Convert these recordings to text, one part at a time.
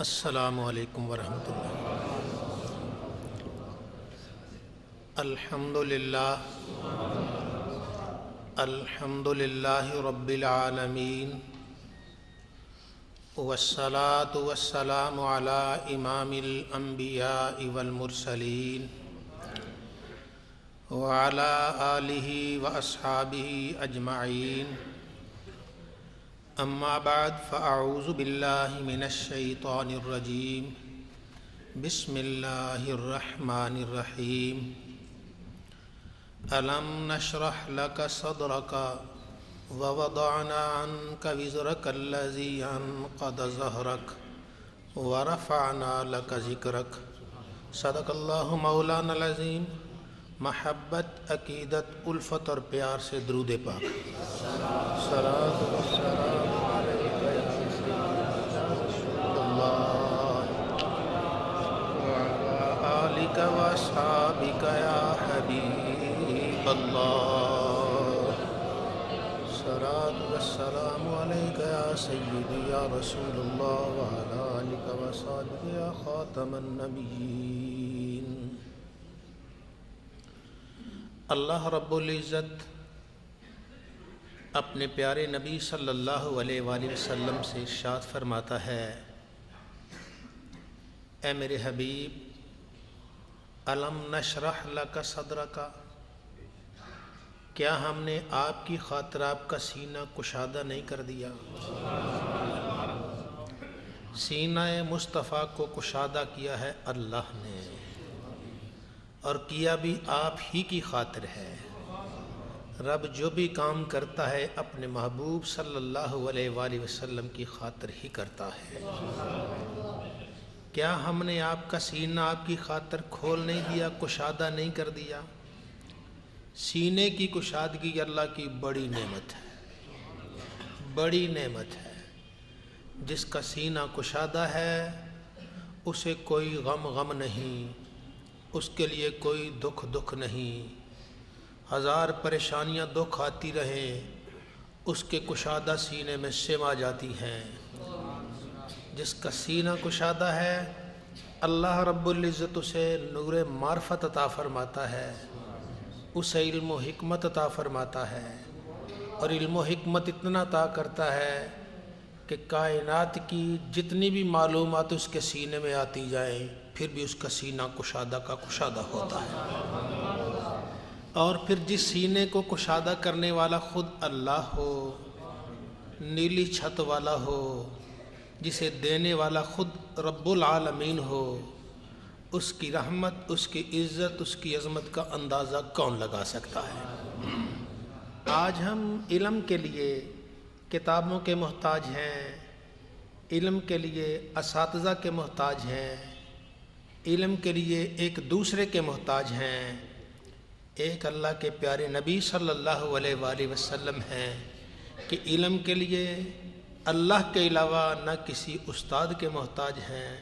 السلام علیکم ورحمۃ اللہ۔ الحمد للہ رب العالمین، والصلاة والسلام علی امام الانبیاء والمرسلین وعلی آلہ واصحابہ اجمعین، اما بعد فاعوذ باللہ من الشیطان الرجیم، بسم اللہ الرحمن الرحیم۔ الم نشرح لک صدرک ووضعنا عنک وزرک الذی انقض ظہرک ورفعنا لک ذکرک۔ صدق اللہ مولانا العظیم۔ محبت، عقیدت، الفت اور پیار سے درود پاک۔ صلاۃ والسلام علیک یا سیدنا رسول اللہ وعلی آلک واصحابک یا حبیب اللہ۔ صلاۃ والسلام علیک یا سیدی یا رسول اللہ وعلی آلک واصحابک یا خاتم النبیین۔ اللہ رب العزت اپنے پیارے نبی صلی اللہ علیہ وآلہ وسلم سے ارشاد فرماتا ہے، اے میرے حبیب، الم نشرح لک صدرک، کیا ہم نے آپ کی خاطر آپ کا سینہ کشادہ نہیں کر دیا؟ سینہ مصطفیٰ کو کشادہ کیا ہے اللہ نے، اور کیا بھی آپ ہی کی خاطر ہے۔ رب جو بھی کام کرتا ہے اپنے محبوب صلی اللہ علیہ وآلہ وسلم کی خاطر ہی کرتا ہے۔ کیا ہم نے آپ کا سینہ آپ کی خاطر کھول نہیں دیا، کشادہ نہیں کر دیا؟ سینے کی کشادگی اللہ کی بڑی نعمت ہے، بڑی نعمت ہے۔ جس کا سینہ کشادہ ہے اسے کوئی غم نہیں، اس کے لیے کوئی دکھ نہیں۔ ہزار پریشانیاں دکھ آتی رہیں، اس کے کشادہ سینے میں سما جاتی ہیں۔ جس کا سینہ کشادہ ہے اللہ رب العزت اسے نور معرفت عطا فرماتا ہے، اسے علم و حکمت عطا فرماتا ہے، اور علم و حکمت اتنا عطا کرتا ہے کہ کائنات کی جتنی بھی معلومات اس کے سینے میں آتی جائیں پھر بھی اس کا سینہ کشادہ کا کشادہ ہوتا ہے۔ اور پھر جس سینے کو کشادہ کرنے والا خود اللہ ہو، نیلی چھت والا ہو، جسے دینے والا خود رب العالمین ہو، اس کی رحمت، اس کی عزت، اس کی عظمت کا اندازہ کون لگا سکتا ہے؟ آج ہم علم کے لیے کتابوں کے محتاج ہیں، علم کے لیے اساتذہ کے محتاج ہیں، علم کے لیے ایک دوسرے کے محتاج ہیں۔ ایک اللہ کے پیارے نبی صلی اللہ علیہ وآلہ وسلم ہیں کہ علم کے لیے اللہ کے علاوہ نہ کسی استاد کے محتاج ہیں،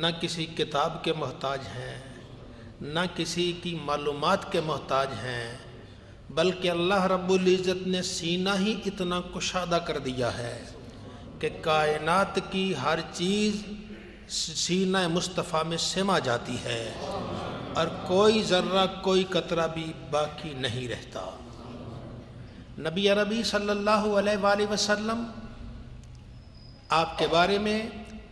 نہ کسی کتاب کے محتاج ہیں، نہ کسی کی معلومات کے محتاج ہیں، بلکہ اللہ رب العزت نے سینہ ہی اتنا کشادہ کر دیا ہے کہ کائنات کی ہر چیز سینہ مصطفیٰ میں سما جاتی ہے، اور کوئی ذرہ، کوئی قطرہ بھی باقی نہیں رہتا۔ نبی عربی صلی اللہ علیہ وآلہ وسلم، آپ کے بارے میں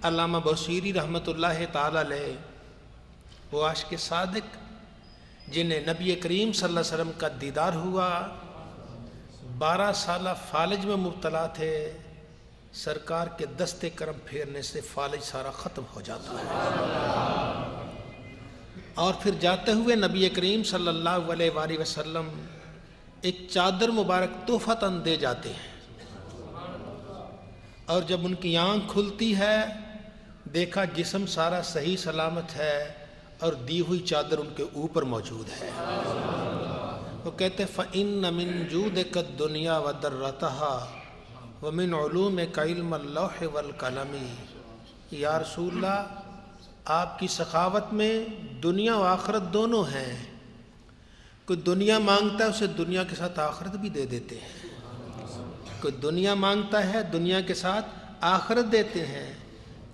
علامہ بصیری رحمۃ اللہ تعالی علیہ، وہ عاشق صادق جنہیں نبی کریم صلی اللہ علیہ وسلم کا دیدار ہوا، 12 سالہ فالج میں مبتلا تھے، سرکار کے دستے کرم پھیرنے سے فالج سارا ختم ہو جاتا ہے، اور پھر جاتے ہوئے نبی کریم صلی اللہ علیہ وآلہ وسلم ایک چادر مبارک تحفتاً دے جاتے ہیں، اور جب ان کی آنکھ کھلتی ہے دیکھا جسم سارا صحیح سلامت ہے اور دی ہوئی چادر ان کے اوپر موجود ہے۔ وہ کہتے فَإِنَّ مِن جُودِكَ الدُّنْيَا وَدَرَّتَهَا وَمِنْ عُلُومِكَ عِلْمَ اللَّوْحِ وَالْقَلَمِ۔ یا رسول اللہ، آپ کی سخاوت میں دنیا و آخرت دونوں ہیں، کوئی دنیا مانگتا ہے اسے دنیا کے ساتھ آخرت بھی دے دیتے ہیں، کوئی دنیا مانگتا ہے دنیا کے ساتھ آخرت دیتے ہیں،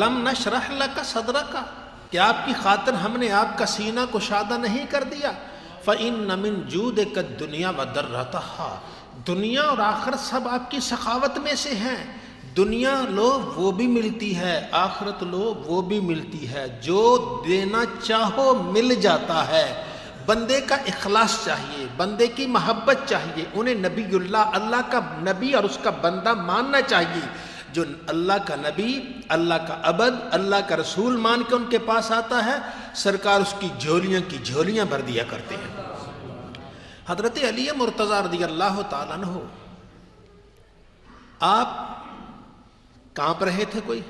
الم نشرح لک صدرک، کیا آپ کی خاطر ہم نے آپ کا سینہ کشادہ نہیں کر دیا؟ فإن من جودک الدنیا وضرتها، دنیا اور آخرت سب آپ کی سخاوت میں سے ہیں۔ دنیا لو وہ بھی ملتی ہے، آخرت لو وہ بھی ملتی ہے، جو دینا چاہو مل جاتا ہے۔ بندے کا اخلاص چاہیے، بندے کی محبت چاہیے، انہیں نبی اللہ کا نبی اور اس کا بندہ ماننا چاہیے۔ جو اللہ کا نبی، اللہ کا عبد، اللہ کا رسول مان کے ان کے پاس آتا ہے، سرکار اس کی جھولیاں کی جھولیاں بھر دیا کرتے ہیں۔ حضرت علی مرتضیٰ رضی اللہ تعالیٰ عنہ، آپ کانپ رہے تھے، کوئی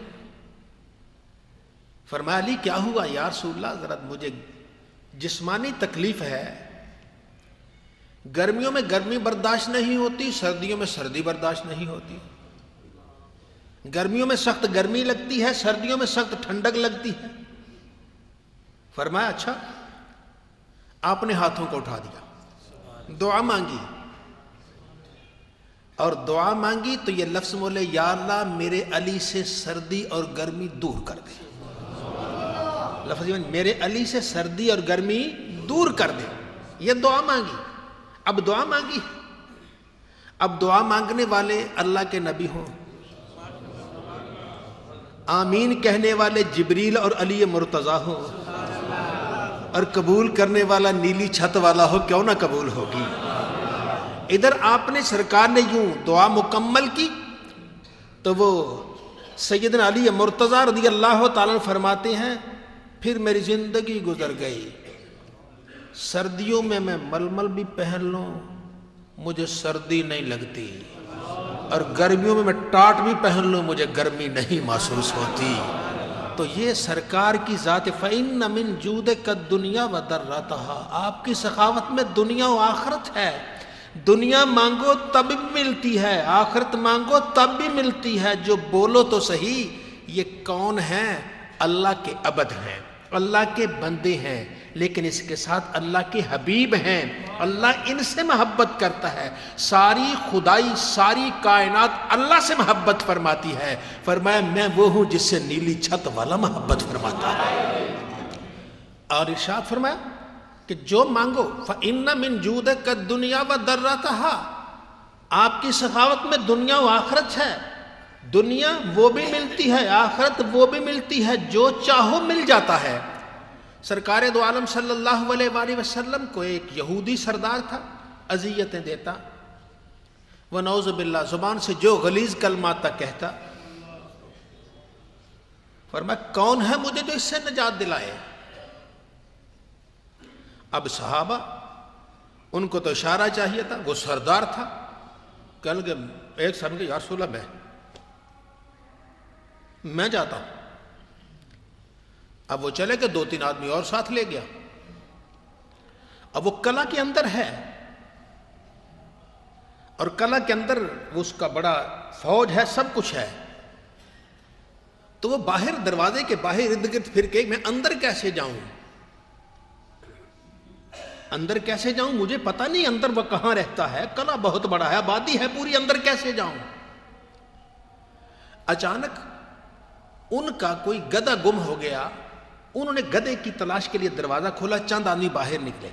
فرمایا علی کیا ہوا یا رسول اللہ، ذرا مجھے جسمانی تکلیف ہے، گرمیوں میں گرمی برداشت نہیں ہوتی، سردیوں میں سردی برداشت نہیں ہوتی، گرمیوں میں سخت گرمی لگتی ہے، سردیوں میں سخت ٹھنڈک لگتی ہے۔ فرمایا اچھا، آپ نے ہاتھوں کو اٹھا دیا، دعا مانگی، اور دعا مانگی تو یہ لفظ بولے یا اللہ میرے علی سے سردی اور گرمی دور کر دے۔ لفظ میرے علی سے سردی اور گرمی دور کر دے، یہ دعا مانگی۔ اب دعا مانگی، اب دعا مانگنے والے اللہ کے نبی ہوں، آمین کہنے والے جبریل اور علی مرتضیٰ ہوں، اور قبول کرنے والا نیلی چھت والا ہو، کیوں نہ قبول ہوگی۔ ادھر آپ نے سرکار نے یوں دعا مکمل کی تو وہ سیدنا علی مرتضیٰ رضی اللہ تعالیٰ فرماتے ہیں پھر میری زندگی گزر گئی، سردیوں میں ململ بھی پہن لوں مجھے سردی نہیں لگتی، اور گرمیوں میں ٹاٹ بھی پہن لوں مجھے گرمی نہیں محسوس ہوتی۔ تو یہ سرکار کی ذات، فَإِنَّ مِن جُودِكَ الدُّنْيَا وَضَرَّتَهَا، آپ کی سخاوت میں دنیا و آخرت ہے۔ دنیا مانگو تب بھی ملتی ہے، آخرت مانگو تب بھی ملتی ہے۔ جو بولو تو صحیح، یہ کون ہیں؟ اللہ کے عبد ہیں، اللہ کے بندے ہیں، لیکن اس کے ساتھ اللہ کے حبیب ہیں، اللہ ان سے محبت کرتا ہے۔ ساری خدائی، ساری کائنات اللہ سے محبت فرماتی ہے۔ فرمایا میں وہ ہوں جس سے نیلی چھت والا محبت فرماتا ہے۔ اور ارشاد فرمایا کہ جو مانگو فَإِنَّ مِن جُودِكَ الدُّنْيَا وَضَرَّتَهَا، آپ کی سخاوت میں دنیا و آخرت ہے۔ دنیا وہ بھی ملتی ہے، آخرت وہ بھی ملتی ہے، جو چاہو مل جاتا ہے۔ سرکار دو عالم صلی اللہ علیہ وآلہ وسلم کو ایک یہودی سردار تھا، اذیتیں دیتا، ونعوذ باللہ زبان سے جو غلیظ کلمات تک کہتا۔ فرمایا کون ہے مجھے جو اس سے نجات دلائے؟ اب صحابہ ان کو تو اشارہ چاہیے تھا، وہ سردار تھا، کہنے کہ ایک صاحب کہ یا رسول اللہ میں جاتا ہوں۔ اب وہ چلے کہ دو تین آدمی اور ساتھ لے گیا۔ اب وہ قلعہ کے اندر ہے، اور قلعہ کے اندر وہ اس کا بڑا فوج ہے، سب کچھ ہے۔ تو وہ باہر دروازے کے باہر ارد گرد پھر کے میں اندر کیسے جاؤں، اندر کیسے جاؤں، مجھے پتہ نہیں اندر وہ کہاں رہتا ہے، قلعہ بہت بڑا ہے، آبادی ہے پوری، اندر کیسے جاؤں۔ اچانک ان کا کوئی گدھا گم ہو گیا، انہوں نے گدھے کی تلاش کے لیے دروازہ کھولا، چند آدمی باہر نکلے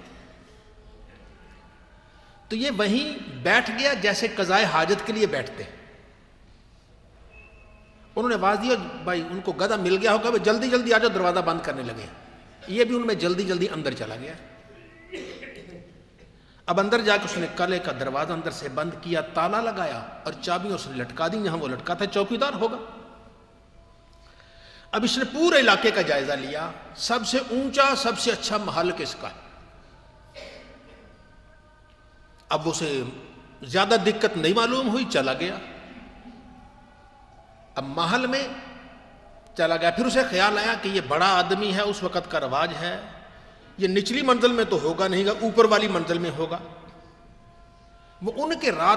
تو یہ وہیں بیٹھ گیا جیسے قضائے حاجت کے لیے بیٹھتے۔ انہوں نے آواز دیا بھائی ان کو گدھا مل گیا ہوگا، جلدی جلدی آ جاؤ، دروازہ بند کرنے لگے۔ یہ بھی ان میں جلدی جلدی اندر چلا گیا۔ اب اندر جا کے اس نے قلعے کا دروازہ اندر سے بند کیا، تالا لگایا اور چابیاں اس نے لٹکا دی جہاں وہ لٹکا تھا، چوکیدار ہوگا۔ اب اس نے پورے علاقے کا جائزہ لیا، سب سے اونچا سب سے اچھا محل کس کا ہے۔ اب اسے زیادہ دقت نہیں معلوم ہوئی، چلا گیا۔ اب محل میں چلا گیا، پھر اسے خیال آیا کہ یہ بڑا آدمی ہے، اس وقت کا رواج ہے، یہ نچلی منزل میں تو ہوگا نہیں گا، اوپر والی منزل میں ہوگا۔ وہ ان کے رات